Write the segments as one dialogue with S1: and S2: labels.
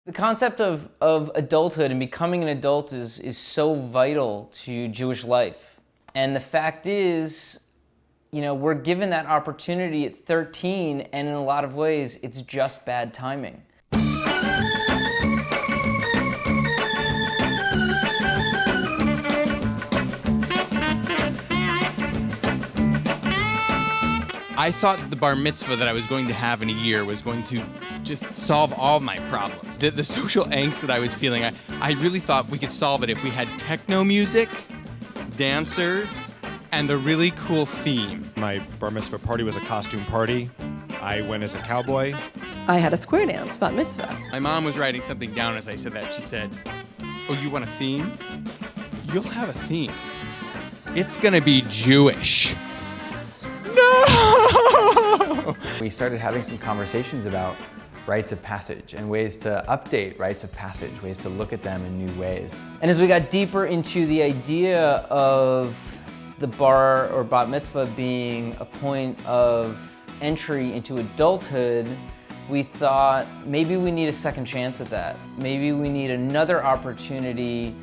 S1: The concept of adulthood and becoming an adult is so vital to Jewish life. And the fact is, you know, we're given that opportunity at 13, and in a lot of ways, it's just bad timing.
S2: I thought that the bar mitzvah that I was going to have in a year was going to just solve all my problems. The social angst that I was feeling, I really thought we could solve it if we had techno music, dancers, and a really cool theme.
S3: My bar mitzvah party was a costume party. I went as a cowboy.
S4: I had a square dance, bat mitzvah.
S2: My mom was writing something down as I said that. She said, "Oh, you want a theme? You'll have a theme. It's gonna be Jewish." No!
S5: We started having some conversations about rites of passage and ways to update rites of passage, ways to look at them in new ways.
S1: And as we got deeper into the idea of the bar or bat mitzvah being a point of entry into adulthood, we thought maybe we need a second chance at that. Maybe we need another opportunity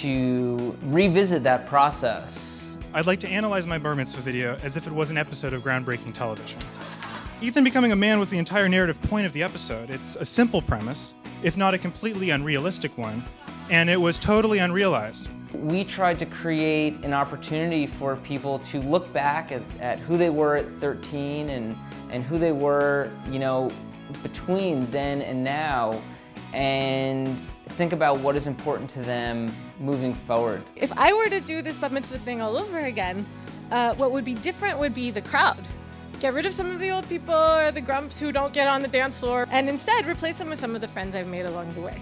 S1: to revisit that process.
S6: I'd like to analyze my bar mitzvah video as if it was an episode of groundbreaking television. Ethan becoming a man was the entire narrative point of the episode. It's a simple premise, if not a completely unrealistic one, and it was totally unrealized.
S1: We tried to create an opportunity for people to look back at who they were at 13 and who they were, you know, between then and now, and think about what is important to them moving forward.
S7: If I were to do this bat mitzvah thing all over again, what would be different would be the crowd. Get rid of some of the old people or the grumps who don't get on the dance floor, and instead replace them with some of the friends I've made along the way.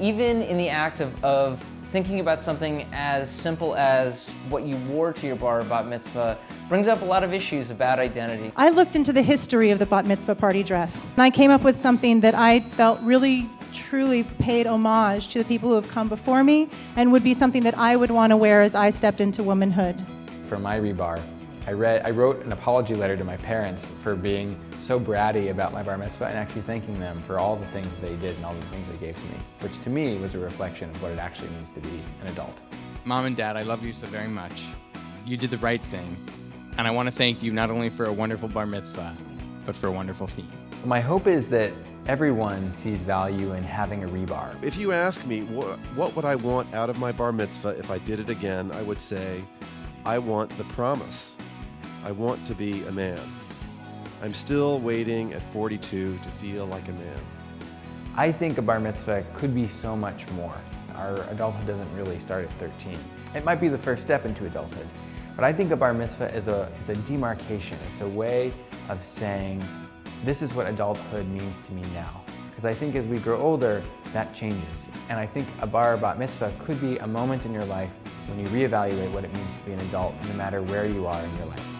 S1: Even in the act of thinking about something as simple as what you wore to your bar or bat mitzvah brings up a lot of issues about identity.
S8: I looked into the history of the bat mitzvah party dress, and I came up with something that I felt really truly paid homage to the people who have come before me and would be something that I would want to wear as I stepped into womanhood.
S5: For my rebar, I wrote an apology letter to my parents for being so bratty about my bar mitzvah and actually thanking them for all the things they did and all the things they gave to me, which to me was a reflection of what it actually means to be an adult.
S2: Mom and Dad, I love you so very much. You did the right thing, and I want to thank you not only for a wonderful bar mitzvah, but for a wonderful theme.
S5: My hope is that everyone sees value in having a rebar.
S9: If you ask me what would I want out of my bar mitzvah if I did it again, I would say, I want the promise. I want to be a man. I'm still waiting at 42 to feel like a man.
S5: I think a bar mitzvah could be so much more. Our adulthood doesn't really start at 13. It might be the first step into adulthood, but I think a bar mitzvah is a demarcation. It's a way of saying, this is what adulthood means to me now. Because I think as we grow older, that changes. And I think a bar or bat mitzvah could be a moment in your life when you reevaluate what it means to be an adult, no matter where you are in your life.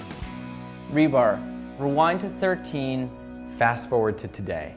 S1: reBar, rewind to 13.
S5: Fast forward to today.